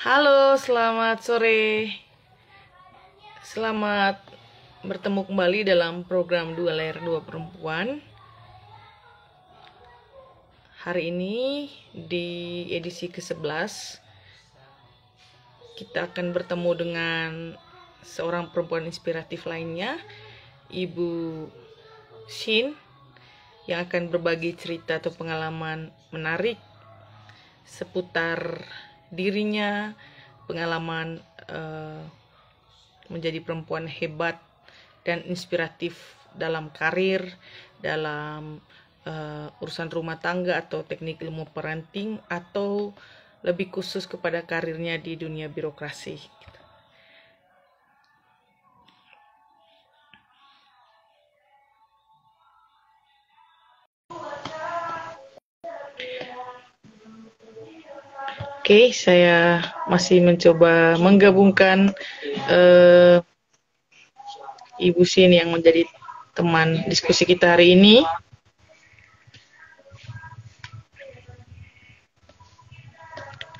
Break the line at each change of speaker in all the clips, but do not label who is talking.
Halo, selamat sore. Selamat bertemu kembali dalam program Dua Layar Dua Perempuan. Hari ini di edisi ke-11 kita akan bertemu dengan seorang perempuan inspiratif lainnya, Ibu Shin, yang akan berbagi cerita atau pengalaman menarik seputar dirinya, pengalaman menjadi perempuan hebat dan inspiratif dalam karir, dalam urusan rumah tangga atau teknik ilmu parenting, atau lebih khusus kepada karirnya di dunia birokrasi. Oke, saya masih mencoba menggabungkan Ibu Sin yang menjadi teman diskusi kita hari ini.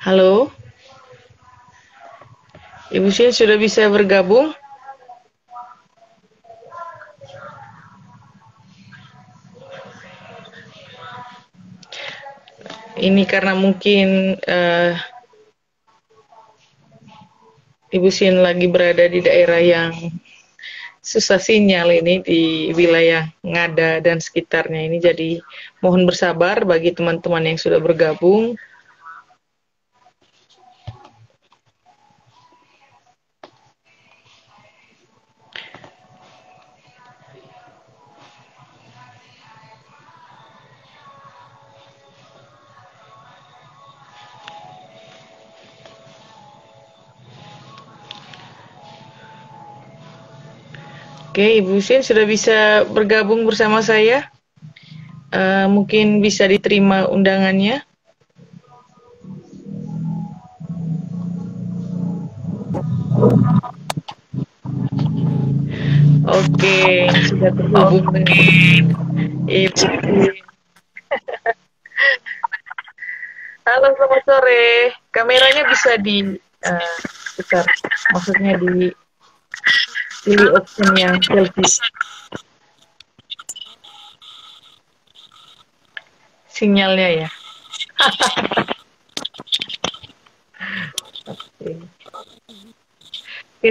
Halo, Ibu Sin sudah bisa bergabung? Ini karena mungkin Ibu Sin lagi berada di daerah yang susah sinyal ini, di wilayah Ngada dan sekitarnya ini, jadi mohon bersabar bagi teman-teman yang sudah bergabung. Oke, Ibu Sin sudah bisa bergabung bersama saya. Mungkin bisa diterima undangannya. Oke, sudah terhubung dengan Ibu Sin. Halo, selamat sore. Kameranya bisa putar, maksudnya pilih option yang selfie. Sinyalnya ya. Oke,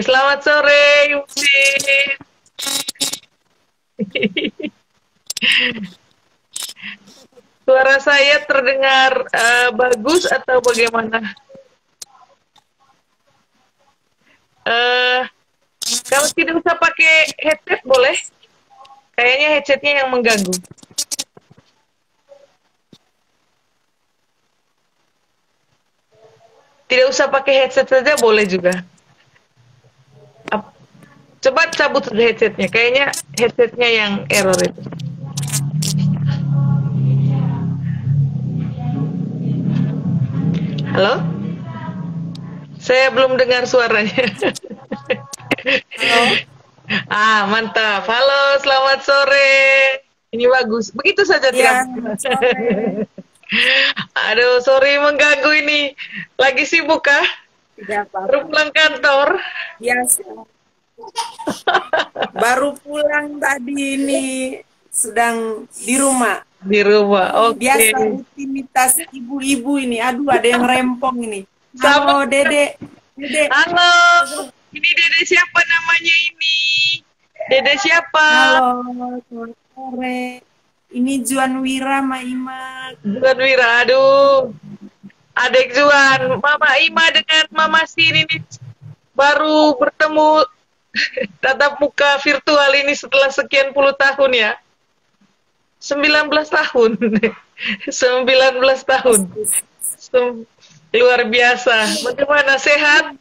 selamat sore, Ibu Sin. Suara saya terdengar bagus atau bagaimana? Kalau tidak usah pakai headset boleh? Kayaknya headsetnya yang mengganggu. Tidak usah pakai headset saja boleh juga. Coba cabut headsetnya. Kayaknya headsetnya yang error itu. Halo? Saya belum dengar suaranya.
Halo.
Mantap. Halo, selamat sore. Ini bagus. Begitu saja
Ya,
sore. Aduh, sorry mengganggu ini. Lagi sibuk kah?
Tidak apa-apa.
Baru pulang kantor?
Biasa. Baru pulang tadi ini, sedang di rumah.
Di rumah, oke.
Biasa rutinitas ibu-ibu ini. Aduh, ada yang rempong ini.
Sama.
Halo, Dede. Dede.
Halo, ini Dede siapa namanya ini? Dede siapa?
Halo, selamat sore. Ini Juan Wira, Maima.
Juan Wira, aduh. Adik Juan, Mama Ima dengan Mama Sin ini baru bertemu tatap muka virtual ini setelah sekian puluh tahun ya. 19 tahun. 19 tahun. Luar biasa. Bagaimana, sehat?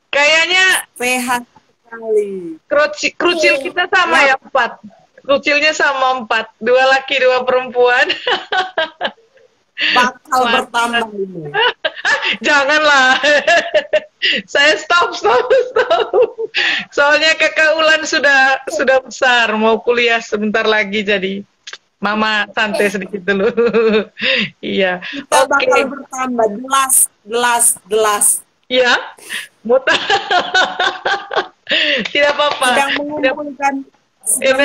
Kayaknya
Sehat sekali.
krucil kita sama ya, 4. Krucilnya sama 4. 2 laki, 2 perempuan.
Bakal bertambah ini.
Janganlah. Saya stop. Soalnya kakak Ulan sudah besar, mau kuliah sebentar lagi, jadi Mama santai sedikit dulu. Iya.
Kita bakal bertambah gelas.
Ya, mau tidak apa-apa.
Sedang
Tidak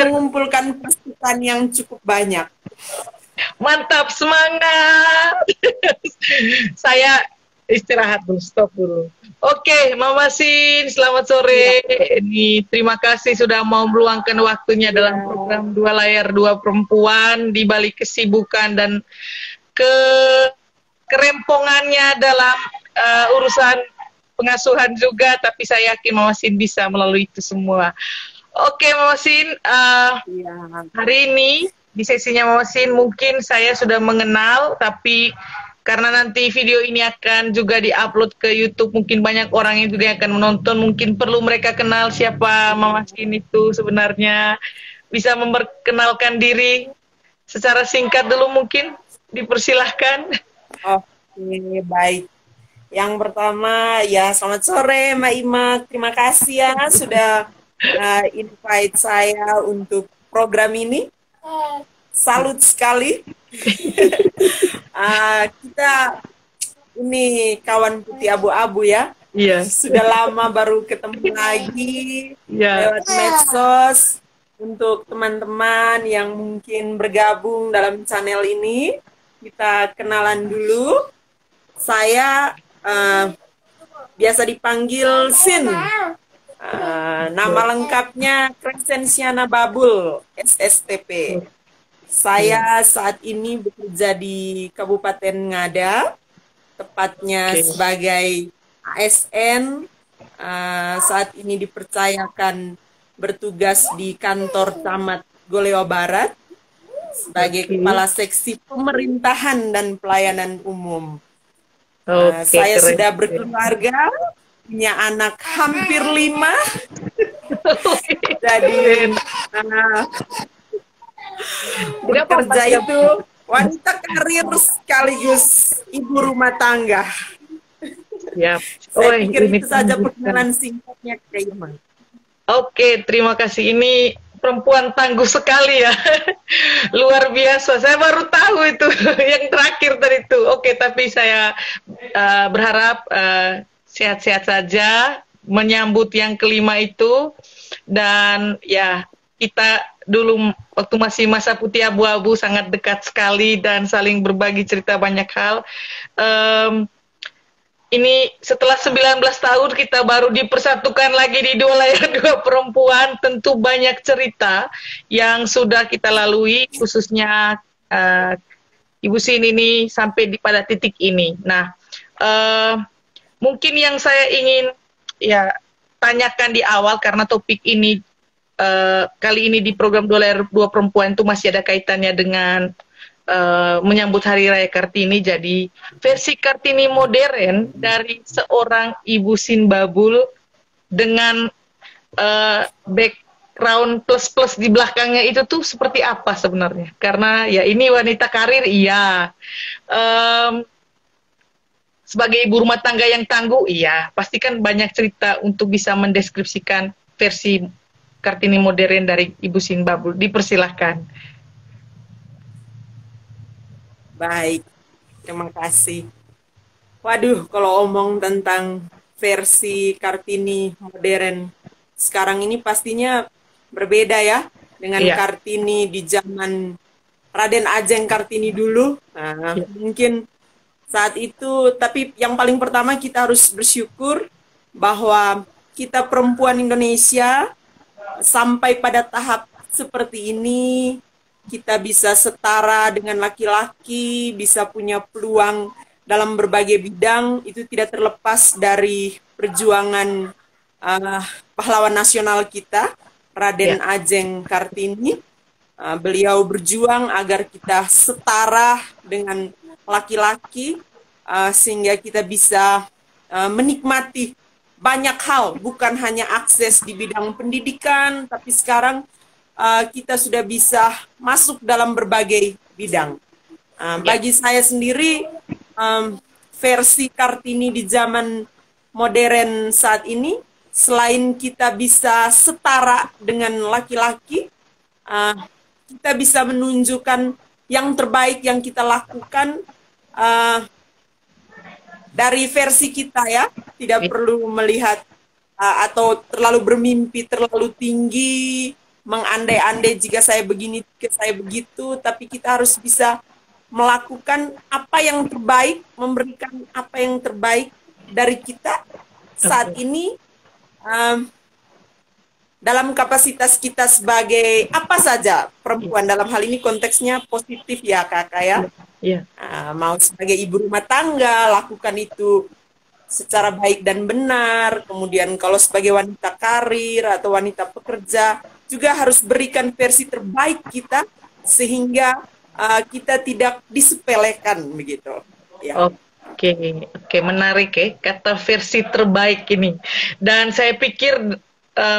mengumpulkan
ener-
pasukan yang cukup banyak.
Mantap, semangat. Saya istirahat dulu, stop dulu. Oke, Mama Sin, selamat
Iya,
sore. Ini terima kasih sudah mau meluangkan waktunya
iya,
dalam program Dua Layar Dua Perempuan di balik kesibukan dan ke kerempongannya dalam urusan pengasuhan juga, tapi saya yakin Mama Sin bisa melalui itu semua. Oke, Mama Sin,
iya.
hari ini di sesinya Mama Sin mungkin saya sudah mengenal, tapi karena nanti video ini akan juga diupload ke YouTube, mungkin banyak orang yang juga akan menonton, mungkin perlu mereka kenal siapa Mama Sin itu sebenarnya. Bisa memperkenalkan diri secara singkat dulu mungkin, dipersilahkan.
Oke, baik. Yang pertama, ya selamat sore Mbak Ima. Terima kasih ya sudah invite saya untuk program ini. Salut sekali. Kita ini kawan putih abu-abu ya.
Iya,
Sudah lama baru ketemu lagi
iya.
lewat medsos. Untuk teman-teman yang mungkin bergabung dalam channel ini, kita kenalan dulu. Saya biasa dipanggil Sin. Nama lengkapnya Crescensiana Babul, SSTP. Saya saat ini bekerja di Kabupaten Ngada, tepatnya sebagai ASN. Saat ini dipercayakan bertugas di kantor Camat Goleo Barat sebagai Kepala Seksi Pemerintahan dan Pelayanan Umum. Saya
keren.
sudah berkeluarga, punya anak hampir 5. Jadi bekerja itu wanita karir sekaligus ibu rumah tangga.
Siap.
Saya pikir itu saja perkenalan singkatnya Kak Irma.
Oke, terima kasih. Ini perempuan tangguh sekali ya. Luar biasa. Saya baru tahu itu yang terakhir tadi itu. Oke, tapi saya berharap sehat-sehat saja menyambut yang kelima itu. Dan ya, kita dulu waktu masih masa putih abu-abu sangat dekat sekali dan saling berbagi cerita banyak hal. Ini setelah 19 tahun kita baru dipersatukan lagi di Dua Layar Dua Perempuan. Tentu banyak cerita yang sudah kita lalui, khususnya Ibu Sin ini sampai pada titik ini. Nah, mungkin yang saya ingin ya tanyakan di awal, karena topik ini kali ini di program Dua Layar Dua Perempuan itu masih ada kaitannya dengan menyambut Hari Raya Kartini. Jadi versi Kartini modern dari seorang Ibu Sin Babul dengan background plus-plus di belakangnya itu tuh seperti apa sebenarnya? Karena ya ini wanita karir, iya. Sebagai ibu rumah tangga yang tangguh, iya. Pasti kan banyak cerita untuk bisa mendeskripsikan versi Kartini modern dari Ibu Sin Babul. Dipersilahkan.
Baik, terima kasih. Waduh, kalau omong tentang versi Kartini modern sekarang ini pastinya berbeda ya dengan Kartini di zaman Raden Ajeng Kartini dulu. Mungkin saat itu, tapi yang paling pertama kita harus bersyukur bahwa kita perempuan Indonesia sampai pada tahap seperti ini, kita bisa setara dengan laki-laki, bisa punya peluang dalam berbagai bidang. Itu tidak terlepas dari perjuangan pahlawan nasional kita, Raden Ajeng Kartini. Beliau berjuang agar kita setara dengan laki-laki, sehingga kita bisa menikmati banyak hal, bukan hanya akses di bidang pendidikan, tapi sekarang kita sudah bisa masuk dalam berbagai bidang. Bagi saya sendiri, versi Kartini di zaman modern saat ini, selain kita bisa setara dengan laki-laki, kita bisa menunjukkan yang terbaik yang kita lakukan dari versi kita ya, tidak perlu melihat atau terlalu bermimpi terlalu tinggi, mengandai-andai jika saya begini, jika saya begitu, tapi kita harus bisa melakukan apa yang terbaik, memberikan apa yang terbaik dari kita saat
Oke.
ini um, dalam kapasitas kita sebagai apa saja
Iya.
perempuan, dalam hal ini konteksnya positif ya kakak ya.
Iya. Iya.
Mau sebagai ibu rumah tangga lakukan itu secara baik dan benar. Kemudian kalau sebagai wanita karir atau wanita pekerja juga harus berikan versi terbaik kita sehingga kita tidak disepelekan begitu. Ya.
Oke, oke, menarik ya kata versi terbaik ini. Dan saya pikir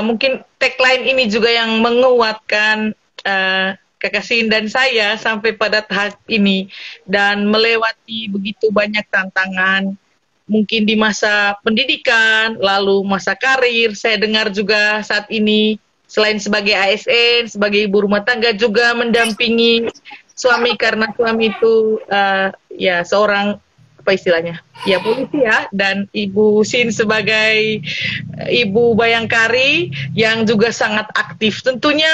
mungkin tagline ini juga yang menguatkan Kakak Sin dan saya sampai pada tahap ini dan melewati begitu banyak tantangan. Mungkin di masa pendidikan, lalu masa karir. Saya dengar juga saat ini selain sebagai ASN, sebagai ibu rumah tangga juga mendampingi suami karena suami itu ya seorang apa istilahnya ya polisi ya, dan Ibu Sin sebagai ibu Bayangkari yang juga sangat aktif. Tentunya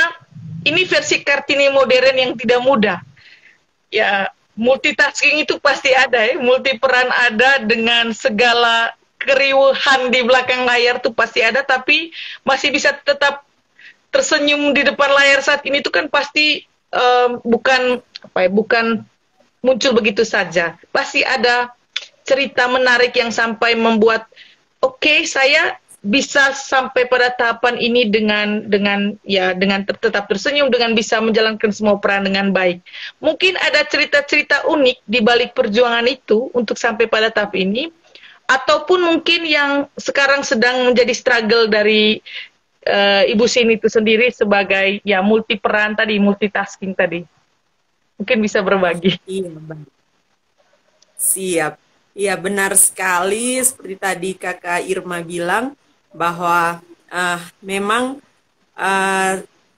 ini versi Kartini modern yang tidak mudah ya. Multitasking itu pasti ada ya, multi peran ada dengan segala keriuhan di belakang layar tuh pasti ada, tapi masih bisa tetap tersenyum di depan layar saat ini tuh kan pasti bukan apa ya, bukan muncul begitu saja. Pasti ada cerita menarik yang sampai membuat oke, saya bisa sampai pada tahapan ini dengan tetap tersenyum, dengan bisa menjalankan semua peran dengan baik. Mungkin ada cerita-cerita unik di balik perjuangan itu untuk sampai pada tahap ini, ataupun mungkin yang sekarang sedang menjadi struggle dari Ibu Sin itu sendiri sebagai ya multi peran tadi, multitasking tadi. Mungkin bisa berbagi.
Iya, siap. Iya, benar sekali seperti tadi Kakak Irma bilang bahwa memang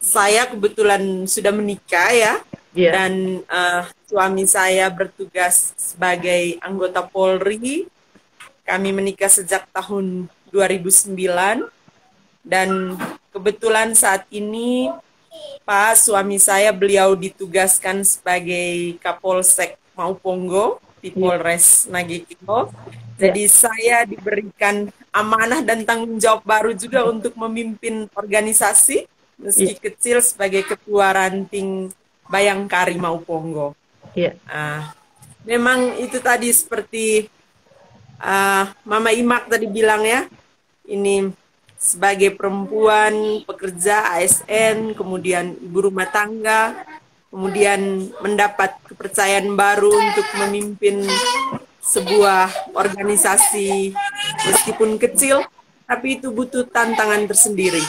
saya kebetulan sudah menikah ya, dan suami saya bertugas sebagai anggota Polri. Kami menikah sejak tahun 2009 dan kebetulan saat ini Pak suami saya beliau ditugaskan sebagai Kapolsek Mauponggo di Polres Nagekino. Jadi saya diberikan amanah dan tanggung jawab baru juga untuk memimpin organisasi meski kecil sebagai ketua ranting Bayangkari Mauponggo. Memang itu tadi seperti Mama Imak tadi bilang ya, ini sebagai perempuan pekerja ASN, kemudian ibu rumah tangga, kemudian mendapat kepercayaan baru untuk memimpin sebuah organisasi meskipun kecil, tapi itu butuh tantangan tersendiri.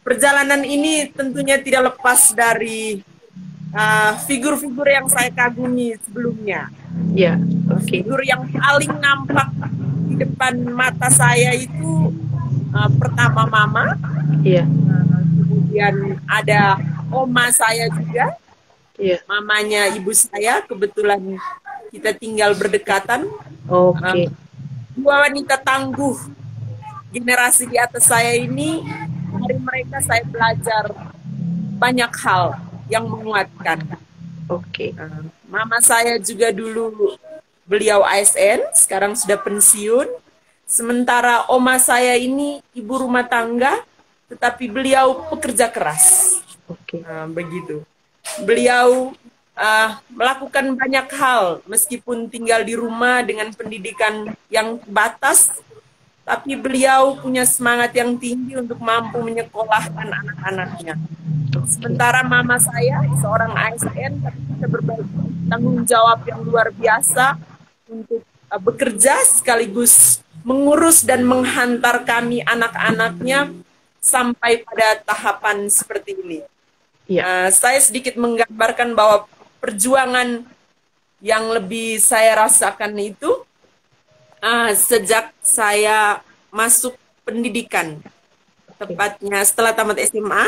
Perjalanan ini tentunya tidak lepas dari figur-figur yang saya kagumi sebelumnya. Figur yang paling nampak di depan mata saya itu pertama mama, kemudian ada oma saya juga, mamanya ibu saya, kebetulan kita tinggal berdekatan. Dua wanita tangguh generasi di atas saya ini, dari mereka saya belajar banyak hal yang menguatkan. Mama saya juga dulu beliau ASN, sekarang sudah pensiun. Sementara oma saya ini ibu rumah tangga, tetapi beliau pekerja keras. Begitu. Beliau melakukan banyak hal meskipun tinggal di rumah dengan pendidikan yang terbatas, tapi beliau punya semangat yang tinggi untuk mampu menyekolahkan anak-anaknya. Sementara mama saya seorang ASN, tapi kita berbagi tanggung jawab yang luar biasa untuk bekerja sekaligus mengurus dan menghantar kami anak-anaknya sampai pada tahapan seperti ini. Saya sedikit menggambarkan bahwa perjuangan yang lebih saya rasakan itu sejak saya masuk pendidikan, tepatnya setelah tamat SMA.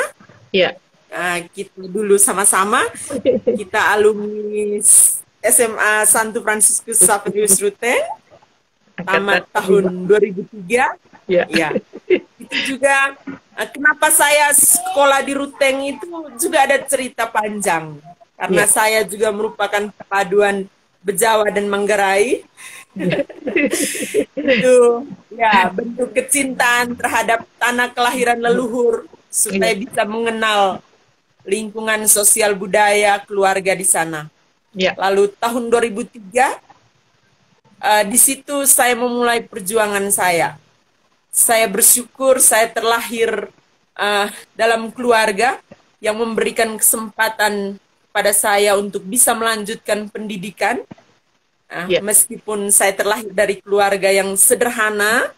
Kita dulu sama-sama, kita alumni SMA Santo Fransiskus Xaverius Ruteng,
Angkatan
tamat tahun 2003.
ya.
Ya, itu juga kenapa saya sekolah di Ruteng itu juga ada cerita panjang. Karena
Ya.
saya juga merupakan paduan Bejawa dan Manggarai.
Ya.
Itu ya bentuk kecintaan terhadap tanah kelahiran leluhur supaya
Ya.
bisa mengenal lingkungan sosial budaya keluarga di sana.
Ya.
Lalu tahun 2003 di situ saya memulai perjuangan saya. Saya bersyukur saya terlahir dalam keluarga yang memberikan kesempatan pada saya untuk bisa melanjutkan pendidikan.
Ya.
Meskipun saya terlahir dari keluarga yang sederhana,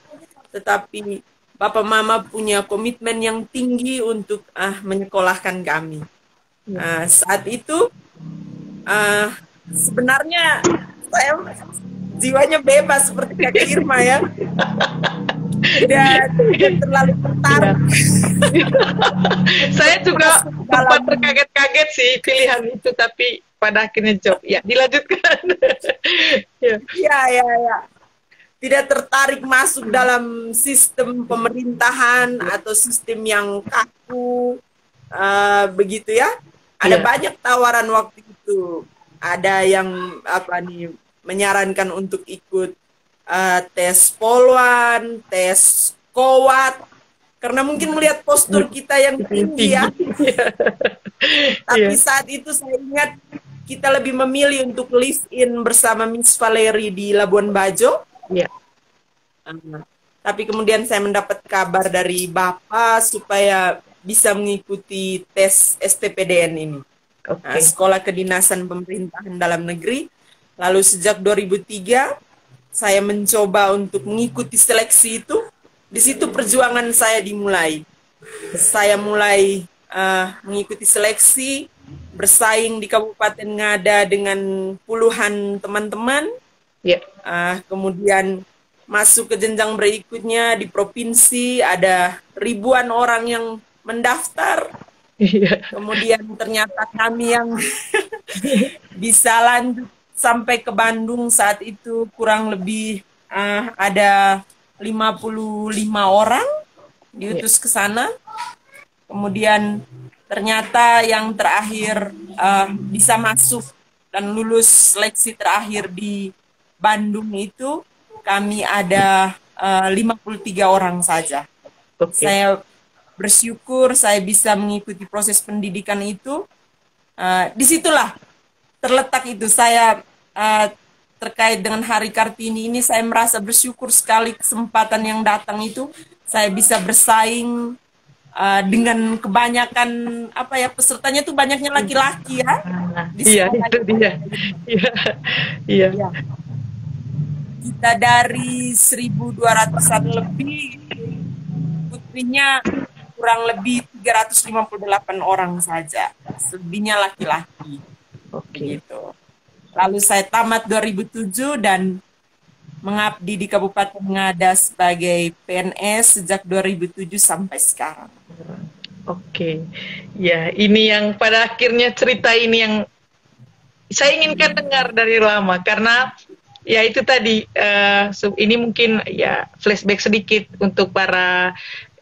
tetapi Bapak Mama punya komitmen yang tinggi untuk menyekolahkan kami. Saat itu sebenarnya saya jiwanya bebas seperti Kak Irma ya. Tidak terlalu tertarik.
Saya juga
Masuk
sempat
dalam
terkaget-kaget sih pilihan itu, tapi pada akhirnya jawab. Ya, dilanjutkan. Ya.
ya. Tidak tertarik masuk dalam sistem pemerintahan atau sistem yang kaku, begitu ya. Ada
Ya.
banyak tawaran waktu itu. Ada yang menyarankan untuk ikut tes Polwan, tes Kowat, karena mungkin melihat postur kita yang tinggi ya. Tapi saat itu saya ingat kita lebih memilih untuk live in bersama Miss Valeri di Labuan Bajo.
Ya.
Tapi kemudian saya mendapat kabar dari Bapak supaya bisa mengikuti tes STPDN ini.
Oke.
Sekolah Kedinasan Pemerintahan Dalam Negeri. Lalu sejak 2003 saya mencoba untuk mengikuti seleksi itu. Di situ perjuangan saya dimulai. Saya mulai mengikuti seleksi, bersaing di Kabupaten Ngada dengan puluhan teman-teman.
Ya.
Kemudian masuk ke jenjang berikutnya di provinsi, ada ribuan orang yang mendaftar.
Ya.
Kemudian ternyata kami yang bisa lanjut sampai ke Bandung saat itu kurang lebih ada 55 orang diutus ke sana. Kemudian ternyata yang terakhir bisa masuk dan lulus seleksi terakhir di Bandung itu kami ada 53 orang saja.
Oke.
Saya bersyukur saya bisa mengikuti proses pendidikan itu. Disitulah terletak itu saya terkait dengan Hari Kartini ini, saya merasa bersyukur sekali kesempatan yang datang itu. Saya bisa bersaing dengan kebanyakan pesertanya tuh banyaknya laki-laki ya.
Iya, itu dia. Iya.
Kita dari 1.200-an lebih, putrinya kurang lebih 358 orang saja. Selebihnya laki-laki.
Oke.
Gitu. Lalu saya tamat 2007 dan mengabdi di Kabupaten Ngada sebagai PNS sejak 2007 sampai sekarang.
Oke. Ya, ini yang pada akhirnya cerita ini yang saya inginkan dengar dari lama, karena ya itu tadi ini mungkin ya flashback sedikit untuk para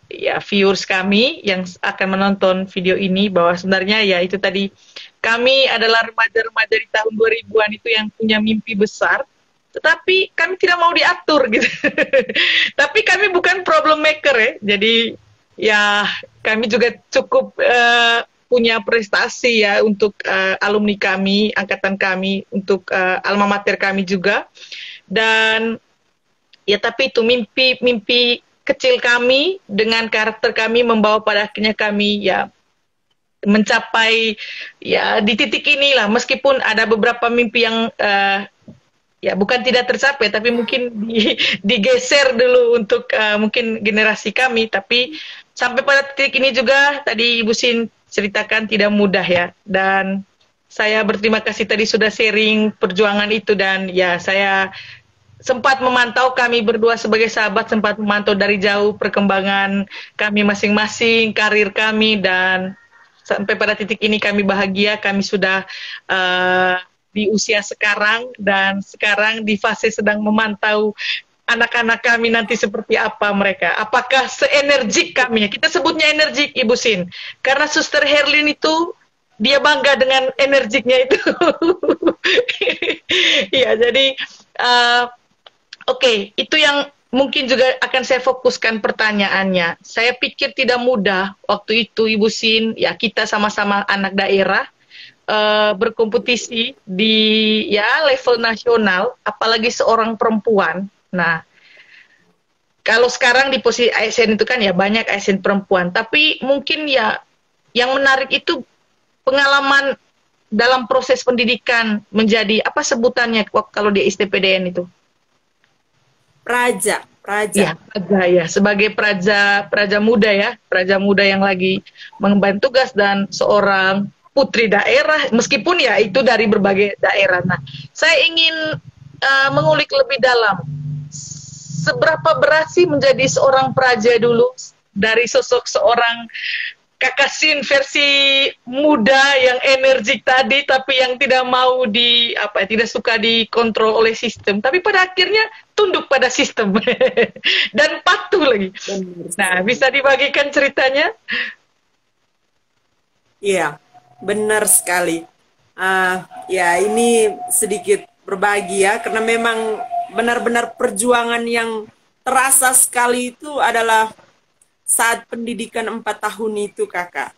ya viewers kami yang akan menonton video ini, bahwa sebenarnya ya itu tadi kami adalah remaja-remaja di tahun 2000-an itu yang punya mimpi besar, tetapi kami tidak mau diatur gitu. Tapi kami bukan problem maker ya. Jadi ya kami juga cukup punya prestasi ya untuk alumni kami, angkatan kami, untuk alma mater kami juga. Dan ya tapi itu mimpi kecil kami dengan karakter kami membawa pada akhirnya kami ya mencapai ya di titik inilah, meskipun ada beberapa mimpi yang ya bukan tidak tercapai, tapi mungkin digeser dulu untuk mungkin generasi kami, tapi sampai pada titik ini juga tadi Ibu Sin ceritakan tidak mudah ya, dan saya berterima kasih tadi sudah sharing perjuangan itu, dan ya saya sempat memantau, kami berdua sebagai sahabat sempat memantau dari jauh perkembangan kami masing-masing, karir kami, dan sampai pada titik ini kami bahagia, kami sudah di usia sekarang, dan sekarang di fase sedang memantau anak-anak kami nanti seperti apa mereka. Apakah seenergik kami? Kita sebutnya energik, Ibu Sin. Karena Suster Herlin itu dia bangga dengan energiknya itu. Iya, jadi oke, itu yang mungkin juga akan saya fokuskan pertanyaannya. Saya pikir tidak mudah waktu itu, Ibu Sin, ya kita sama-sama anak daerah, berkompetisi di ya level nasional, apalagi seorang perempuan. Nah, kalau sekarang di posisi ASN itu kan ya banyak ASN perempuan, tapi mungkin ya yang menarik itu pengalaman dalam proses pendidikan menjadi apa sebutannya kalau di STPDN itu?
Praja,
Ya,
praja.
praja ya, sebagai praja muda ya, praja muda yang lagi mengemban tugas dan seorang putri daerah, meskipun ya itu dari berbagai daerah. Nah, saya ingin mengulik lebih dalam, seberapa berat sih menjadi seorang praja dulu, dari sosok seorang Kakak Sin versi muda yang energik tadi, tapi yang tidak mau tidak suka dikontrol oleh sistem, tapi pada akhirnya tunduk pada sistem dan patuh lagi.
Benar
Nah,
sekali.
bisa dibagikan ceritanya?
Iya, benar sekali. Ya ini sedikit berbagi ya, karena memang benar-benar perjuangan yang terasa sekali itu adalah saat pendidikan 4 tahun itu, Kakak.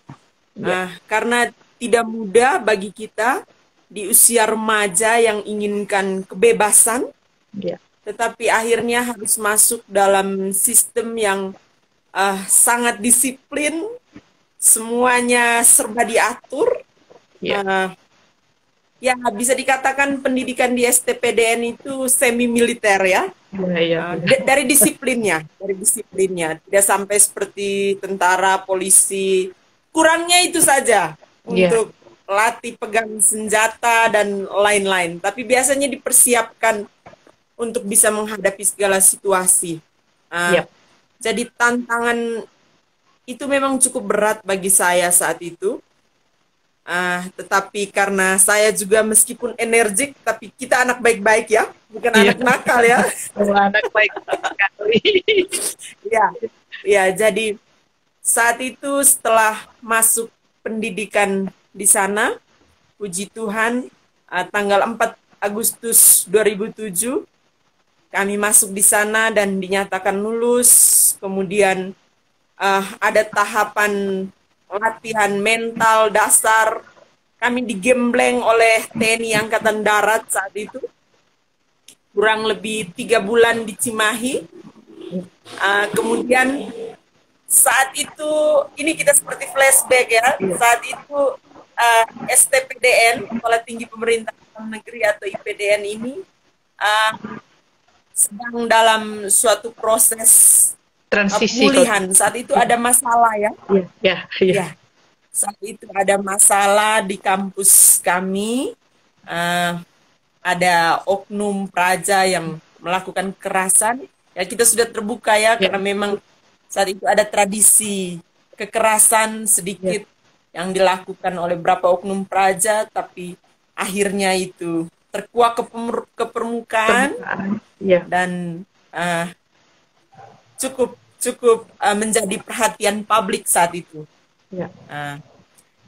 Ya,
Karena tidak mudah bagi kita di usia remaja yang inginkan kebebasan,
ya,
tetapi akhirnya harus masuk dalam sistem yang sangat disiplin, semuanya serba diatur.
ya,
Uh, ya, bisa dikatakan pendidikan di STPDN itu semi militer ya.
ya, ya,
Dari disiplinnya, tidak sampai seperti tentara, polisi. Kurangnya itu saja
ya,
untuk latih pegang senjata dan lain-lain. Tapi biasanya dipersiapkan untuk bisa menghadapi segala situasi. Ah,
ya,
jadi tantangan itu memang cukup berat bagi saya saat itu. Tetapi karena saya juga meskipun energik, tapi kita anak baik-baik ya, bukan
ya.
anak nakal ya.
Oh, anak baik sekali.
Ya, ya. Jadi saat itu setelah masuk pendidikan di sana, puji Tuhan, tanggal 4 Agustus 2007 kami masuk di sana dan dinyatakan lulus. Kemudian ada tahapan latihan mental dasar. Kami digembleng oleh TNI Angkatan Darat saat itu. Kurang lebih 3 bulan di Cimahi. Kemudian saat itu, ini kita seperti flashback ya. Saat itu STPDN, Sekolah Tinggi Pemerintahan Dalam Negeri atau IPDN ini sedang dalam suatu proses
Transisi.
pemulihan. Saat itu ada masalah ya.
Ya, ya, ya.
Ya, saat itu ada masalah di kampus kami. Ada oknum praja yang melakukan kekerasan. Ya, kita sudah terbuka ya, karena memang saat itu ada tradisi kekerasan sedikit yang dilakukan oleh beberapa oknum praja, tapi akhirnya itu terkuak ke permukaan dan cukup menjadi perhatian publik saat itu.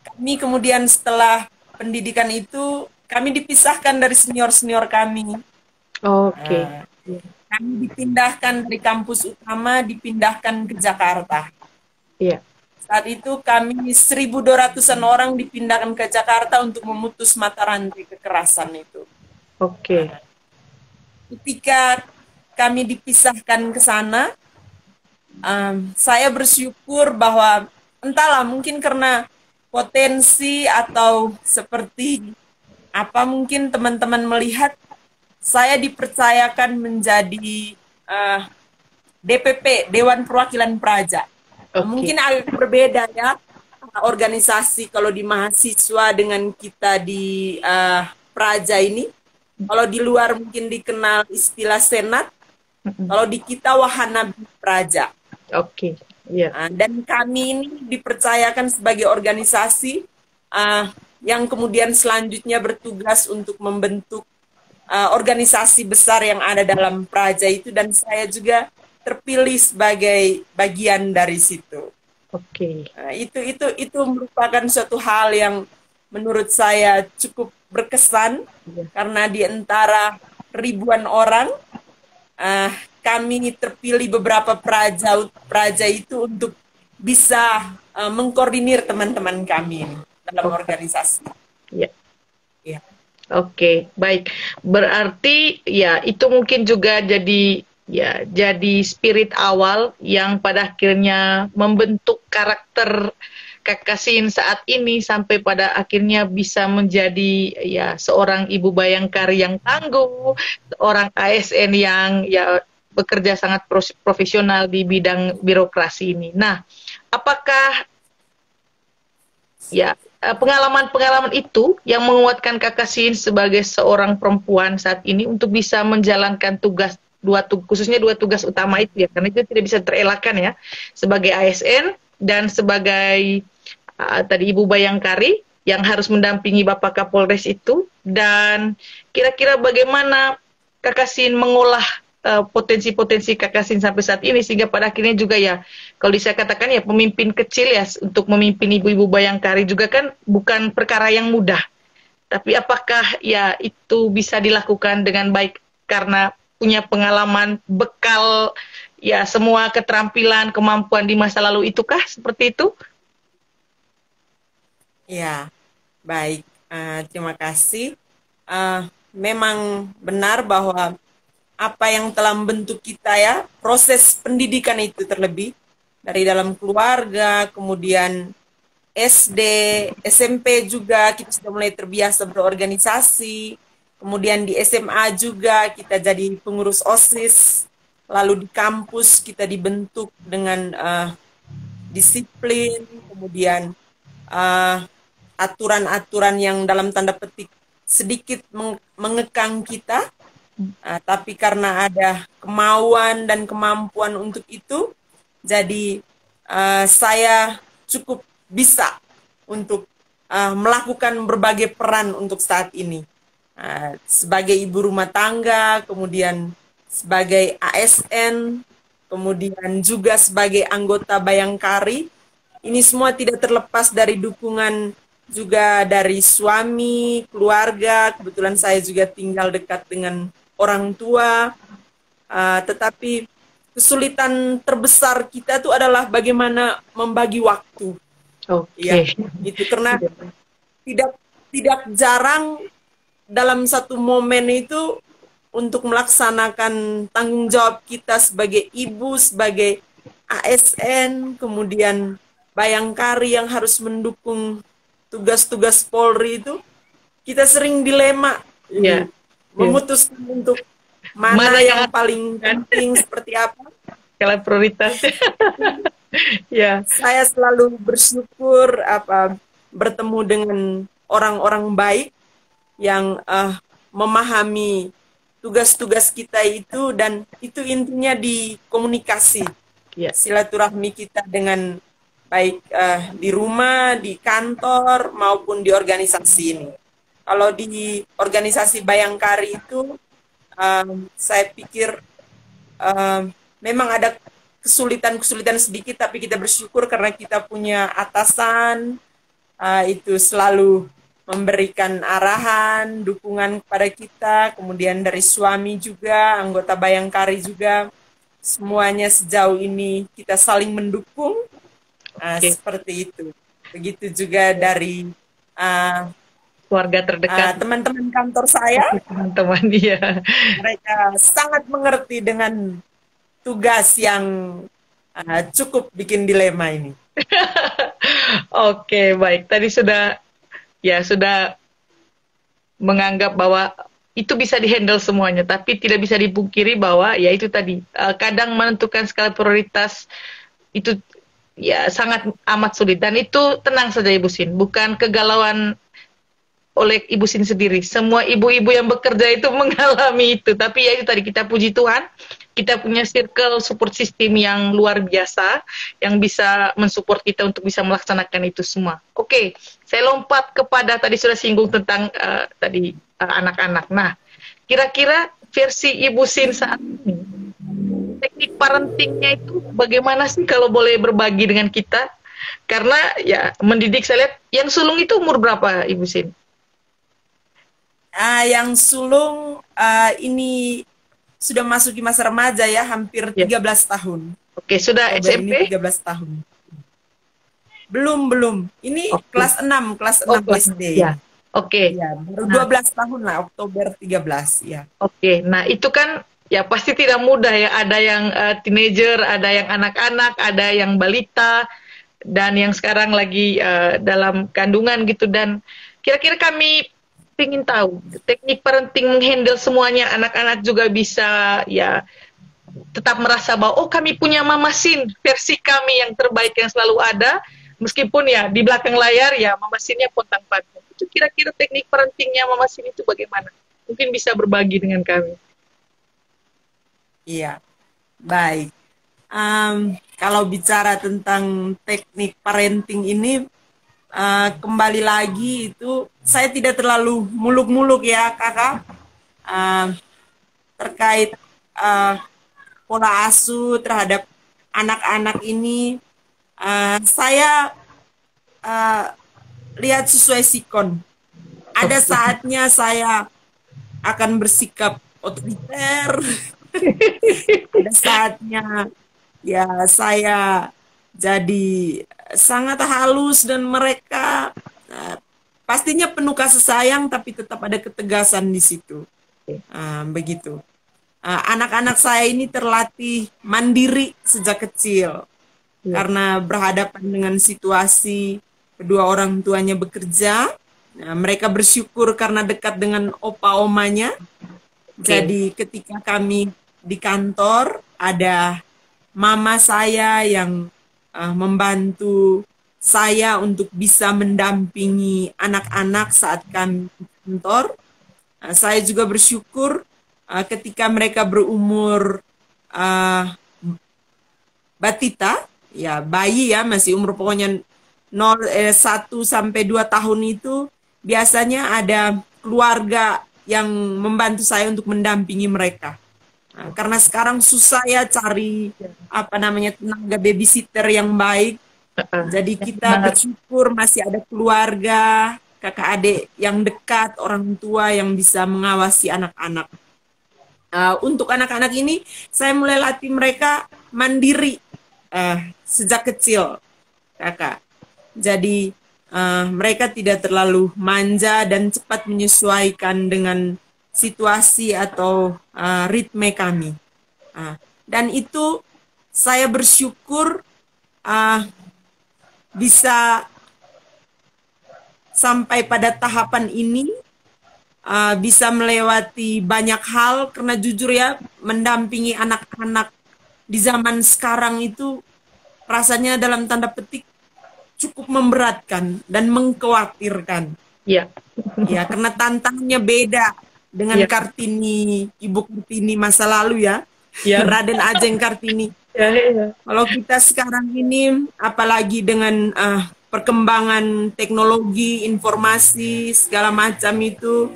Kami kemudian setelah pendidikan itu kami dipisahkan dari senior-senior kami.
Oke.
Kami dipindahkan dari kampus utama, dipindahkan ke Jakarta.
Iya.
Saat itu kami 1.200-an orang dipindahkan ke Jakarta untuk memutus mata rantai kekerasan itu.
Oke.
Ketika kami dipisahkan ke sana, saya bersyukur bahwa entahlah mungkin karena potensi atau seperti apa, mungkin teman-teman melihat saya dipercayakan menjadi DPP, Dewan Perwakilan Praja. Mungkin agak berbeda ya organisasi kalau di mahasiswa dengan kita di Praja ini. Kalau di luar mungkin dikenal istilah Senat, kalau di kita Wahana Praja.
Oke. Iya.
Dan kami ini dipercayakan sebagai organisasi yang kemudian selanjutnya bertugas untuk membentuk organisasi besar yang ada dalam Praja itu, dan saya juga terpilih sebagai bagian dari situ.
Oke.
Itu merupakan suatu hal yang menurut saya cukup berkesan,
Iya.
karena di antara ribuan orang kami terpilih beberapa praja itu untuk bisa mengkoordinir teman-teman kami dalam
Oke.
organisasi.
Iya.
Ya.
Oke, baik. Berarti ya itu mungkin juga jadi spirit awal yang pada akhirnya membentuk karakter Kakak Sin saat ini sampai pada akhirnya bisa menjadi ya seorang ibu bayangkari yang tangguh, seorang ASN yang ya bekerja sangat profesional di bidang birokrasi ini. Nah, apakah ya pengalaman-pengalaman itu yang menguatkan Kakak Sin sebagai seorang perempuan saat ini untuk bisa menjalankan khususnya dua tugas utama itu ya, karena itu tidak bisa terelakkan ya, sebagai ASN dan sebagai tadi Ibu Bayangkari yang harus mendampingi Bapak Kapolres itu. Dan kira-kira bagaimana Kakak Sin mengolah potensi-potensi Kakak Sin sampai saat ini sehingga pada akhirnya juga ya, kalau saya katakan ya pemimpin kecil ya, untuk memimpin ibu-ibu Bayangkari juga kan bukan perkara yang mudah. Tapi apakah ya itu bisa dilakukan dengan baik karena punya pengalaman, bekal ya semua keterampilan, kemampuan di masa lalu itukah seperti itu?
Ya, baik. Terima kasih. Memang benar bahwa apa yang telah membentuk kita ya, proses pendidikan itu terlebih dari dalam keluarga, kemudian SD, SMP juga kita sudah mulai terbiasa berorganisasi, kemudian di SMA juga kita jadi pengurus OSIS, lalu di kampus kita dibentuk dengan disiplin, kemudian aturan-aturan yang dalam tanda petik sedikit mengekang kita. Tapi karena ada kemauan dan kemampuan untuk itu, jadi saya cukup bisa untuk melakukan berbagai peran untuk saat ini. Sebagai ibu rumah tangga, kemudian sebagai ASN, kemudian juga sebagai anggota Bayangkari. Ini semua tidak terlepas dari dukungan juga dari suami, keluarga. Kebetulan saya juga tinggal dekat dengan orang tua, tetapi kesulitan terbesar kita itu adalah bagaimana membagi waktu. Ya, itu karena tidak jarang dalam satu momen itu untuk melaksanakan tanggung jawab kita sebagai ibu, sebagai ASN, kemudian Bayangkari yang harus mendukung tugas-tugas Polri itu, kita sering dilema.
Ya.
Memutuskan untuk mana yang paling penting seperti apa.
Skala prioritas. Ya.
Saya selalu bersyukur bertemu dengan orang-orang baik yang memahami tugas-tugas kita itu, dan itu intinya di komunikasi. Ya. Silaturahmi kita dengan baik di rumah, di kantor maupun di organisasi ini. Kalau di organisasi Bayangkari itu, saya pikir memang ada kesulitan-kesulitan sedikit, tapi kita bersyukur karena kita punya atasan itu selalu memberikan arahan, dukungan kepada kita, kemudian dari suami juga, anggota Bayangkari juga, semuanya sejauh ini kita saling mendukung, seperti itu. Begitu juga dari
keluarga terdekat,
teman-teman kantor saya,
teman-teman dia,
mereka sangat mengerti dengan tugas yang cukup bikin dilema ini.
Oke, baik. Tadi sudah menganggap bahwa itu bisa dihandle semuanya, tapi tidak bisa dipungkiri bahwa ya itu tadi kadang menentukan skala prioritas itu ya sangat amat sulit, dan itu tenang saja Ibu Sin, bukan kegalauan oleh Ibu Sin sendiri. Semua ibu-ibu yang bekerja itu mengalami itu. Tapi ya itu tadi, kita puji Tuhan kita punya circle support system yang luar biasa, yang bisa mensupport kita untuk bisa melaksanakan itu semua. Oke, saya lompat kepada tadi sudah singgung tentang anak-anak. Nah, kira-kira versi Ibu Sin saat ini, teknik parentingnya itu bagaimana sih kalau boleh berbagi dengan kita? Karena ya mendidik, saya lihat yang sulung itu umur berapa Ibu Sin?
Yang sulung ini sudah masuk di masa remaja ya, hampir
Ya.
13 tahun.
Oke, sudah
Oktober
SMP?
ini 13 tahun. Belum. Ini
Oke.
kelas 6
kelas
SD.
ya. Oke.
Ya, baru 12 tahun lah, Oktober 13 ya.
Oke. Nah, itu kan ya pasti tidak mudah ya. Ada yang teenager, ada yang anak-anak, ada yang balita, dan yang sekarang lagi dalam kandungan gitu. Dan kira-kira kami ingin tahu teknik parenting menghandle semuanya. Anak-anak juga bisa ya tetap merasa bahwa oh kami punya Mama Sin, versi kami yang terbaik yang selalu ada, meskipun ya di belakang layar ya Mama Sinnya pontang-panting. Itu kira-kira teknik parentingnya Mama Sin itu bagaimana? Mungkin bisa berbagi dengan kami.
Iya, baik. Kalau bicara tentang teknik parenting ini, kembali lagi itu saya tidak terlalu muluk-muluk ya kakak, terkait pola asuh terhadap anak-anak ini. Saya lihat sesuai sikon. Ada saatnya saya akan bersikap otoriter. Ada saatnya ya saya jadi sangat halus dan mereka pastinya penuh kasih sayang, tapi tetap ada ketegasan di situ. Begitu. Anak-anak saya ini terlatih mandiri sejak kecil karena berhadapan dengan situasi kedua orang tuanya bekerja. Mereka bersyukur karena dekat dengan opa omanya. Jadi ketika kami di kantor ada mama saya yang membantu saya untuk bisa mendampingi anak-anak saat kami di kantor. Saya juga bersyukur ketika mereka berumur batita, ya bayi ya, masih umur pokoknya 1 sampai 2 tahun itu, biasanya ada keluarga yang membantu saya untuk mendampingi mereka. Karena sekarang susah ya cari tenaga babysitter yang baik. Jadi kita bersyukur masih ada keluarga, kakak adik yang dekat, orang tua yang bisa mengawasi anak-anak. Untuk anak-anak ini saya mulai latih mereka mandiri sejak kecil, kakak. Jadi mereka tidak terlalu manja dan cepat menyesuaikan dengan situasi atau ritme kami. Dan itu saya bersyukur bisa sampai pada tahapan ini, bisa melewati banyak hal, karena jujur ya mendampingi anak-anak di zaman sekarang itu rasanya dalam tanda petik cukup memberatkan dan mengkhawatirkan.
Iya.
Ya, karena tantangannya beda dengan Kartini, Ibu Kartini masa lalu ya. Raden Ajeng Kartini. Kalau kita sekarang ini, apalagi dengan perkembangan teknologi, informasi, segala macam itu,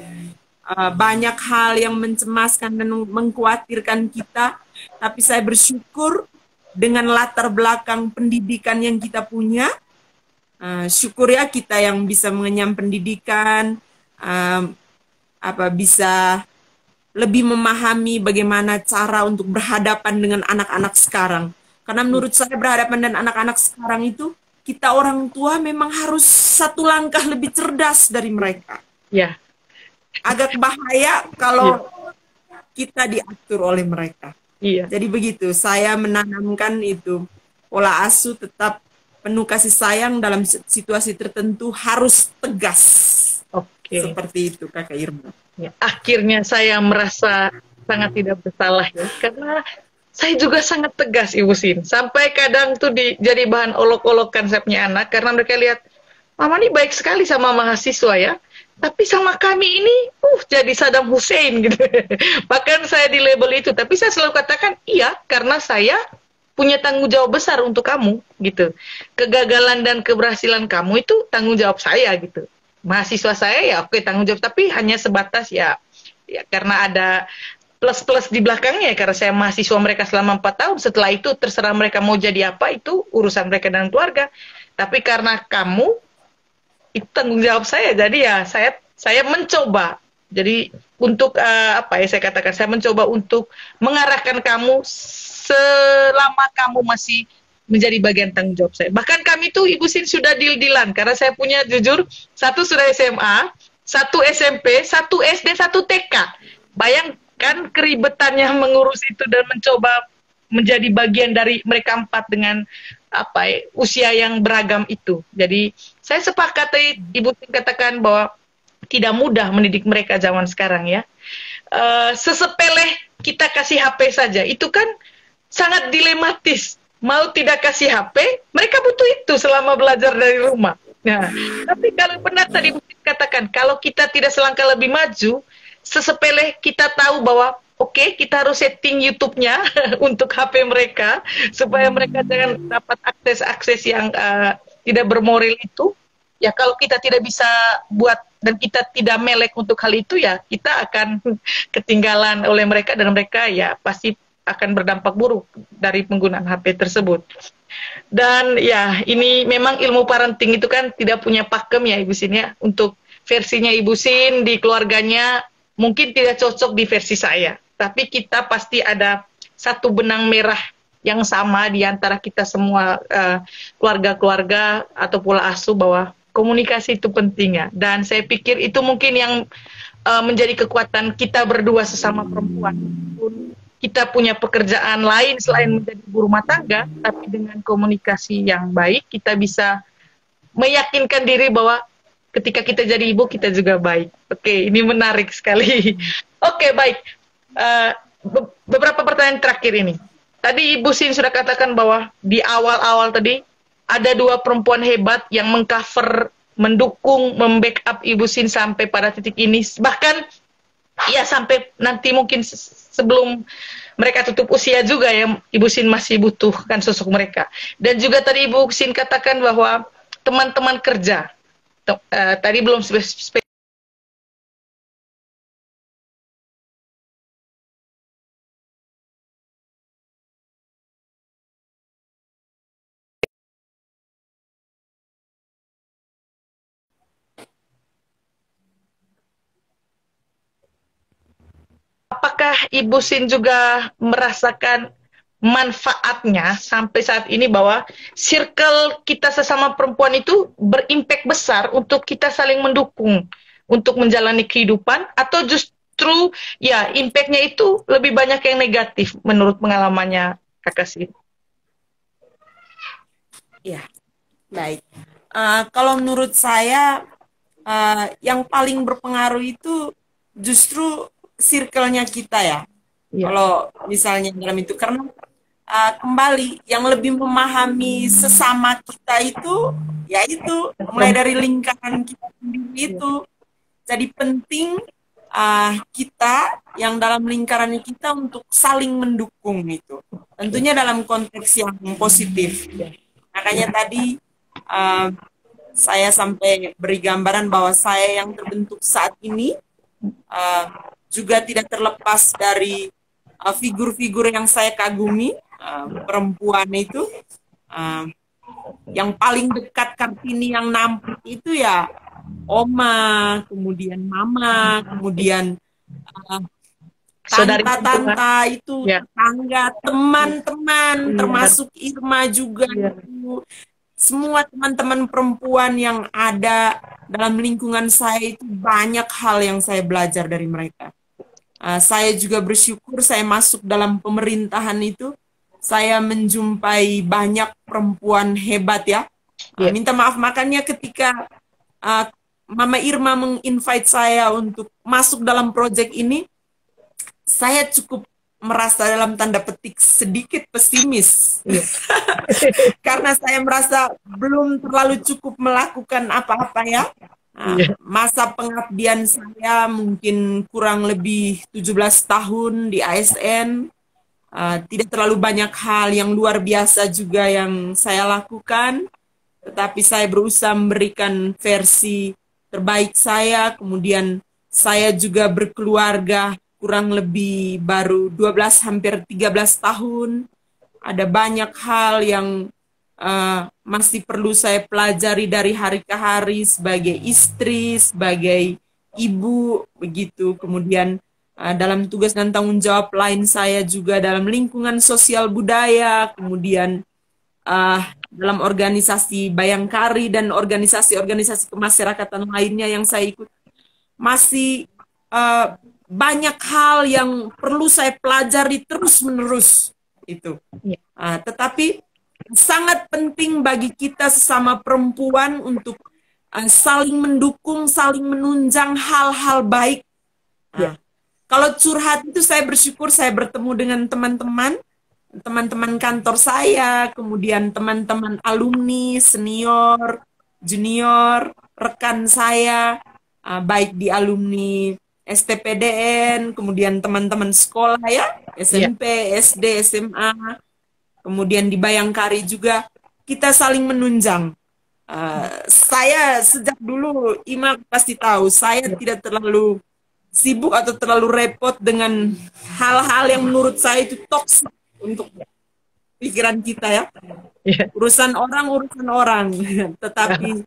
banyak hal yang mencemaskan dan mengkhawatirkan kita. Tapi saya bersyukur dengan latar belakang pendidikan yang kita punya. Syukur ya kita yang bisa mengenyam pendidikan, bisa lebih memahami bagaimana cara untuk berhadapan dengan anak-anak sekarang. Karena menurut saya berhadapan dengan anak-anak sekarang itu, kita orang tua memang harus satu langkah lebih cerdas dari mereka.
Ya.
Agak bahaya kalau kita diatur oleh mereka.
Iya.
Jadi begitu, saya menanamkan itu, pola asuh tetap penuh kasih sayang, dalam situasi tertentu harus tegas.
Oke.
Seperti itu, Kakak Irma.
Ya, akhirnya saya merasa sangat tidak bersalah ya, karena saya juga sangat tegas Ibu Sin. Sampai kadang tuh jadi bahan olok-olokan saya punya anak, karena mereka lihat, Mama ini baik sekali sama mahasiswa ya. tapi sama kami ini jadi Saddam Hussein gitu. Bahkan saya di label itu, tapi saya selalu katakan iya karena saya punya tanggung jawab besar untuk kamu gitu. Kegagalan dan keberhasilan kamu itu tanggung jawab saya gitu. Mahasiswa saya ya oke tanggung jawab, tapi hanya sebatas ya karena ada plus-plus di belakangnya ya, karena saya mahasiswa mereka selama 4 tahun. Setelah itu terserah mereka mau jadi apa, itu urusan mereka dan keluarga. Tapi karena kamu itu tanggung jawab saya, jadi ya saya mencoba. Jadi untuk apa ya saya katakan, saya mencoba untuk mengarahkan kamu selama kamu masih menjadi bagian tanggung jawab saya. Bahkan kami tuh Ibu Sin sudah deal-dealan, karena saya punya jujur, satu sudah SMA, satu SMP, satu SD, satu TK. Bayangkan keribetannya mengurus itu dan mencoba menjadi bagian dari mereka 4 dengan apa ya, usia yang beragam itu. Jadi saya sepakat Ibu katakan bahwa tidak mudah mendidik mereka zaman sekarang ya. Sesepele kita kasih HP saja, itu kan sangat dilematis. Mau tidak kasih HP, mereka butuh itu selama belajar dari rumah. Nah, tapi kalau benar tadi katakan, kalau kita tidak selangkah lebih maju, sesepele kita tahu bahwa oke, kita harus setting YouTube-nya untuk HP mereka supaya mereka jangan dapat akses-akses yang tidak bermoral itu. Ya kalau kita tidak bisa buat dan kita tidak melek untuk hal itu, ya kita akan ketinggalan oleh mereka dan mereka ya pasti akan berdampak buruk dari penggunaan HP tersebut. Dan ya ini memang ilmu parenting itu kan tidak punya pakem ya Ibu Sin ya. Untuk versinya Ibu Sin di keluarganya mungkin tidak cocok di versi saya. Tapi kita pasti ada satu benang merah yang sama di antara kita semua keluarga-keluarga atau pola asuh, bahwa komunikasi itu penting ya. Dan saya pikir itu mungkin yang menjadi kekuatan kita berdua sesama perempuan. Kita punya pekerjaan lain selain menjadi ibu rumah tangga, tapi dengan komunikasi yang baik kita bisa meyakinkan diri bahwa ketika kita jadi ibu kita juga baik. Oke, ini menarik sekali. Oke, baik. Beberapa pertanyaan terakhir ini. Tadi Ibu Sin sudah katakan bahwa di awal-awal tadi ada 2 perempuan hebat yang mengcover, mendukung, membackup Ibu Sin sampai pada titik ini. Bahkan ya sampai nanti mungkin sebelum mereka tutup usia juga ya, Ibu Sin masih butuhkan sosok mereka. Dan juga tadi Ibu Sin katakan bahwa teman-teman kerja, tadi belum spesifik. Apakah Ibu Sin juga merasakan manfaatnya sampai saat ini bahwa circle kita sesama perempuan itu berimpact besar untuk kita saling mendukung untuk menjalani kehidupan, atau justru ya impactnya itu lebih banyak yang negatif menurut pengalamannya Kakak Sin?
Ya, baik. Kalau menurut saya, yang paling berpengaruh itu justru circle-nya kita ya.
Ya.
Kalau misalnya dalam itu, karena kembali yang lebih memahami sesama kita itu, yaitu mulai dari lingkaran kita sendiri itu. Jadi penting kita yang dalam lingkaran kita untuk saling mendukung itu. Tentunya dalam konteks yang positif. Makanya tadi saya sampai beri gambaran bahwa saya yang terbentuk saat ini juga tidak terlepas dari figur-figur yang saya kagumi, perempuan itu. Yang paling dekat Kartini yang nampak itu ya Oma, kemudian Mama, kemudian tante-tante itu, ya. Tetangga, teman-teman, ya. Termasuk Irma juga, ya. Itu. Semua teman-teman perempuan yang ada dalam lingkungan saya itu banyak hal yang saya belajar dari mereka. Saya juga bersyukur saya masuk dalam pemerintahan itu, saya menjumpai banyak perempuan hebat ya. Minta maaf makanya ketika Mama Irma menginvite saya untuk masuk dalam proyek ini, saya cukup merasa dalam tanda petik sedikit pesimis. Karena saya merasa belum terlalu cukup melakukan apa-apa ya.
Iya.
Masa pengabdian saya mungkin kurang lebih 17 tahun di ASN. Tidak terlalu banyak hal yang luar biasa juga yang saya lakukan, tetapi saya berusaha memberikan versi terbaik saya. Kemudian saya juga berkeluarga kurang lebih baru 12 hampir 13 tahun. Ada banyak hal yang masih perlu saya pelajari dari hari ke hari sebagai istri, sebagai ibu, begitu. Kemudian dalam tugas dan tanggung jawab lain saya juga dalam lingkungan sosial budaya, kemudian dalam organisasi Bayangkari dan organisasi-organisasi kemasyarakatan lainnya yang saya ikut, masih banyak hal yang perlu saya pelajari terus-menerus itu.
Iya.
Tetapi sangat penting bagi kita sesama perempuan untuk saling mendukung, saling menunjang hal-hal baik.
Iya.
Kalau curhat itu saya bersyukur saya bertemu dengan teman-teman kantor saya, kemudian teman-teman alumni, senior, junior, rekan saya, baik di alumni STPDN, kemudian teman-teman sekolah ya,
Iya.
SMP, SD, SMA, kemudian di Bayangkari juga, kita saling menunjang. Saya sejak dulu, Ima pasti tahu, saya
Iya.
tidak terlalu sibuk atau terlalu repot dengan hal-hal yang menurut saya itu toksik untuk pikiran kita ya.
Iya.
Urusan orang. Tetapi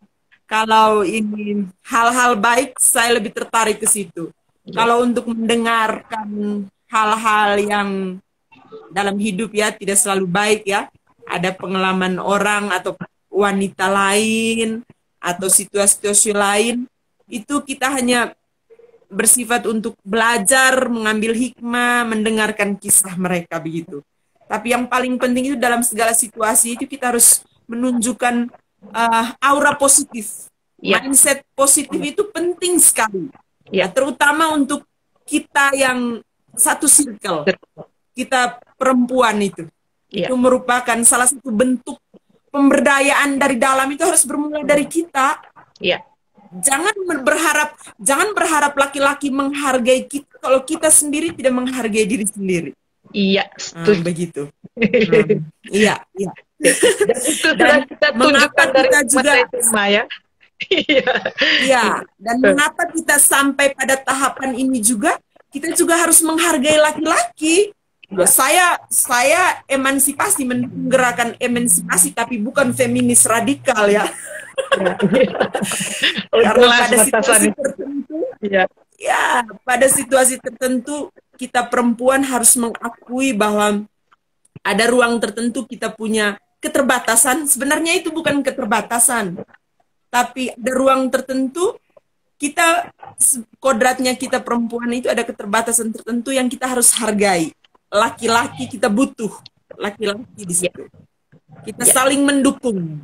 kalau ini hal-hal baik, saya lebih tertarik ke situ.
Iya.
Kalau untuk mendengarkan hal-hal yang dalam hidup ya tidak selalu baik ya, ada pengalaman orang atau wanita lain atau situasi-situasi lain, itu kita hanya bersifat untuk belajar, mengambil hikmah, mendengarkan kisah mereka begitu. Tapi yang paling penting itu dalam segala situasi itu kita harus menunjukkan aura positif.
Iya.
Mindset positif itu penting sekali.
Iya.
Terutama untuk kita yang satu circle. Kita perempuan itu.
Iya.
Itu merupakan salah satu bentuk pemberdayaan dari dalam, itu harus bermula dari kita.
Iya.
Jangan berharap laki-laki menghargai kita kalau kita sendiri tidak menghargai diri sendiri.
Iya,
begitu. Iya, iya.
Dan itu sudah kita tunjukkan dari
juga
ya.
Iya, dan mengapa kita sampai pada tahapan ini juga, kita juga harus menghargai laki-laki. Saya emansipasi, menggerakkan emansipasi, tapi bukan feminis radikal ya. Karena pada situasi tertentu, pada situasi tertentu kita perempuan harus mengakui bahwa ada ruang tertentu kita punya keterbatasan. Sebenarnya itu bukan keterbatasan, tapi ada ruang tertentu kita, kodratnya kita perempuan itu ada keterbatasan tertentu yang kita harus hargai. Laki-laki kita butuh laki-laki di situ. Kita saling mendukung.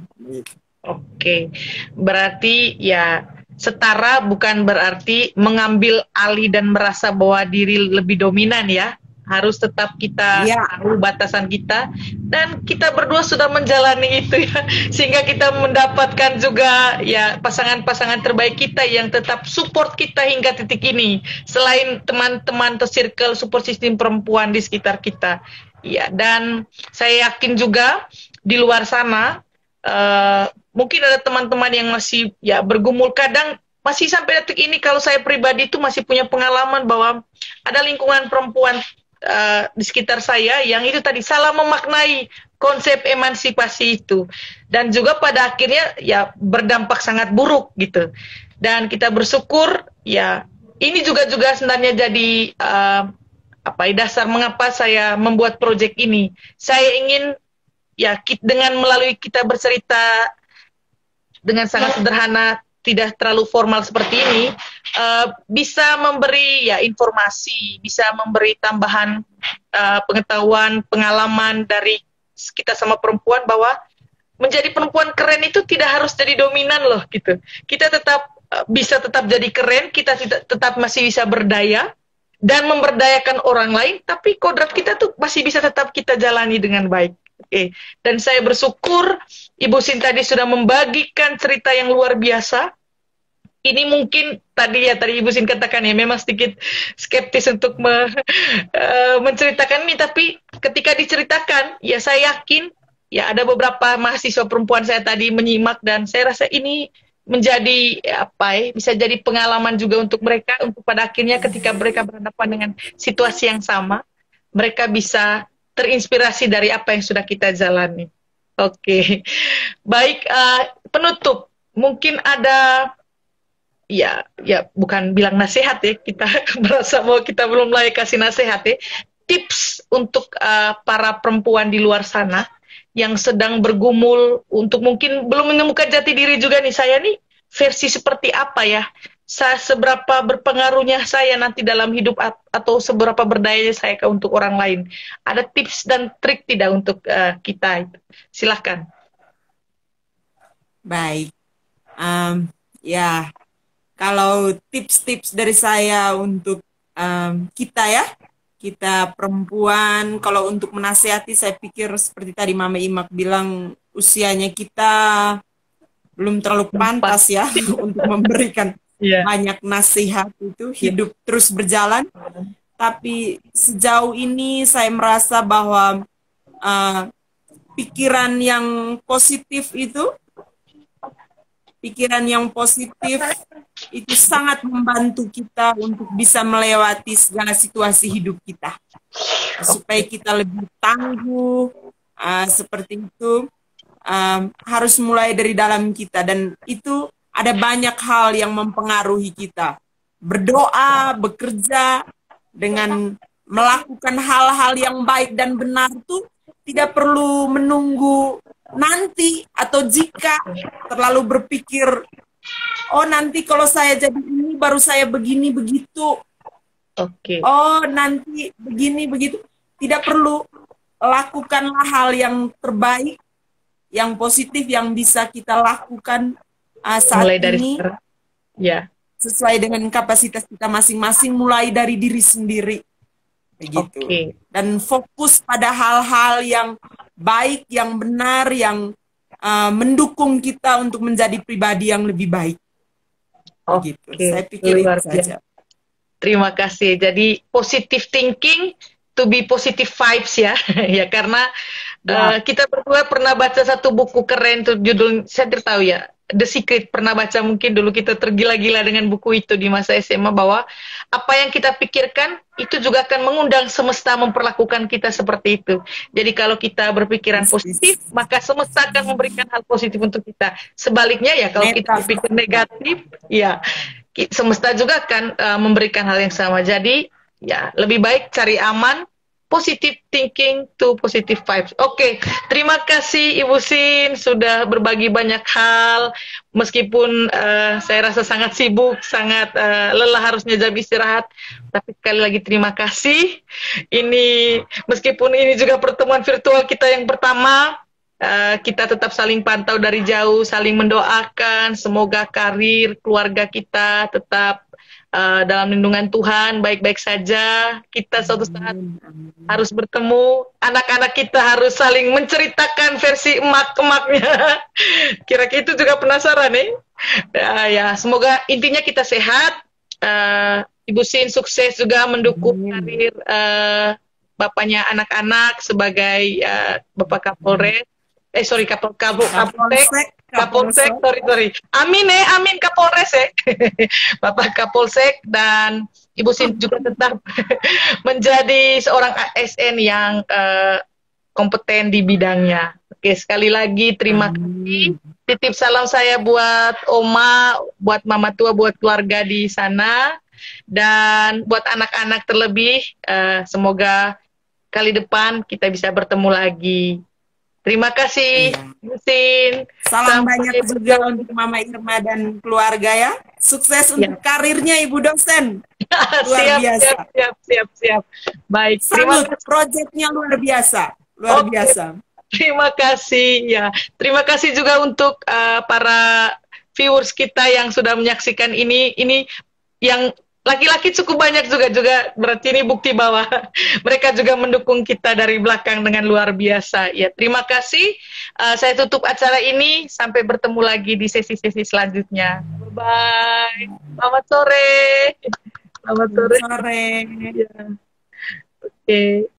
Oke, berarti ya setara bukan berarti mengambil alih dan merasa bahwa diri lebih dominan ya. Harus tetap kita tahu batasan kita, dan kita berdua sudah menjalani itu ya, sehingga kita mendapatkan juga ya pasangan-pasangan terbaik kita yang tetap support kita hingga titik ini, selain teman-teman atau circle support system perempuan di sekitar kita ya. Dan saya yakin juga di luar sana mungkin ada teman-teman yang masih ya bergumul, kadang masih sampai detik ini kalau saya pribadi itu masih punya pengalaman bahwa ada lingkungan perempuan di sekitar saya yang itu tadi salah memaknai konsep emansipasi itu, dan juga pada akhirnya ya berdampak sangat buruk gitu. Dan kita bersyukur ya ini juga sebenarnya jadi dasar mengapa saya membuat proyek ini. Saya ingin ya dengan melalui kita bercerita dengan sangat sederhana, tidak terlalu formal seperti ini, bisa memberi ya informasi, bisa memberi tambahan pengetahuan, pengalaman dari kita sama perempuan bahwa menjadi perempuan keren itu tidak harus jadi dominan loh gitu. Kita tetap bisa tetap jadi keren, kita tetap masih bisa berdaya dan memberdayakan orang lain, tapi kodrat kita tuh masih bisa tetap kita jalani dengan baik. Oke. Dan saya bersyukur Ibu Sin tadi sudah membagikan cerita yang luar biasa ini mungkin tadi Ibu Sin katakan ya, memang sedikit skeptis untuk menceritakan ini, tapi ketika diceritakan, ya saya yakin ya ada beberapa mahasiswa perempuan saya tadi menyimak, dan saya rasa ini menjadi bisa jadi pengalaman juga untuk mereka, untuk pada akhirnya ketika mereka berhadapan dengan situasi yang sama, mereka bisa terinspirasi dari apa yang sudah kita jalani. Oke. Baik, penutup, mungkin ada ya bukan bilang nasihat ya, kita merasa bahwa kita belum layak kasih nasihat ya, tips untuk para perempuan di luar sana yang sedang bergumul untuk mungkin belum menemukan jati diri juga nih, saya nih versi seperti apa ya, seberapa berpengaruhnya saya nanti dalam hidup, atau seberapa berdayanya saya untuk orang lain. Ada tips dan trik tidak untuk kita? Silahkan.
Baik. Ya, kalau tips-tips dari saya untuk kita perempuan, kalau untuk menasihati, saya pikir seperti tadi Mama Imak bilang, usianya kita belum terlalu pantas ya untuk memberikan banyak nasihat itu, hidup terus berjalan. Tapi sejauh ini saya merasa bahwa pikiran yang positif itu sangat membantu kita untuk bisa melewati segala situasi hidup kita, supaya kita lebih tangguh. Seperti itu harus mulai dari dalam kita, dan itu ada banyak hal yang mempengaruhi kita. Berdoa, bekerja, dengan melakukan hal-hal yang baik dan benar tuh tidak perlu menunggu nanti, atau jika terlalu berpikir, oh nanti kalau saya jadi ini baru saya begini begitu. Oh nanti begini begitu. Tidak perlu. Lakukanlah hal yang terbaik, yang positif yang bisa kita lakukan saat mulai dari ini. Sesuai dengan kapasitas kita masing-masing, mulai dari diri sendiri. Begitu. Dan fokus pada hal-hal yang baik, yang benar, yang mendukung kita untuk menjadi pribadi yang lebih baik. Gitu. Saya pikir itu saja.
Terima kasih. Jadi positive thinking to be positive vibes ya. Ya, karena kita berdua pernah baca satu buku keren tuh, judul saya tidak tahu ya, The Secret. Pernah baca, mungkin dulu kita tergila-gila dengan buku itu di masa SMA, bahwa apa yang kita pikirkan itu juga akan mengundang semesta memperlakukan kita seperti itu. Jadi kalau kita berpikiran positif, maka semesta akan memberikan hal positif untuk kita. Sebaliknya ya, kalau kita berpikir negatif, ya semesta juga akan memberikan hal yang sama. Jadi ya lebih baik cari aman, positive thinking to positive vibes. Oke, terima kasih Ibu Sin sudah berbagi banyak hal. Meskipun saya rasa sangat sibuk, sangat lelah, harusnya jam istirahat. Tapi sekali lagi terima kasih. Ini meskipun ini juga pertemuan virtual kita yang pertama, kita tetap saling pantau dari jauh, saling mendoakan. Semoga karir keluarga kita tetap dalam lindungan Tuhan, baik-baik saja. Kita suatu saat harus bertemu, anak-anak kita harus saling menceritakan versi emak-emaknya. Kira-kira itu juga penasaran nih. Ya, semoga intinya kita sehat. Ibu Sin sukses juga mendukung karir bapaknya anak-anak sebagai Bapak Kapolres. Kapolsek, sorry. Amin Kapolres Bapak Kapolsek, dan Ibu Sin juga tetap menjadi seorang ASN yang kompeten di bidangnya. Oke, sekali lagi terima kasih. Titip salam saya buat Oma, buat Mama Tua, buat keluarga di sana, dan buat anak-anak terlebih. Semoga kali depan kita bisa bertemu lagi. Terima kasih, Ibu Sin.
Salam banyak juga untuk Mama Irma dan keluarga ya. Sukses untuk karirnya Ibu dosen. Luar biasa.
Siap. Baik.
Salut, proyeknya luar biasa. Luar biasa.
Terima kasih ya. Terima kasih juga untuk para viewers kita yang sudah menyaksikan ini. Ini yang laki-laki cukup banyak juga, berarti ini bukti bahwa mereka juga mendukung kita dari belakang dengan luar biasa. Ya, terima kasih. Saya tutup acara ini, sampai bertemu lagi di sesi-sesi selanjutnya. Bye. Selamat sore. Selamat
Selamat
sore.
sore.
Ya, oke.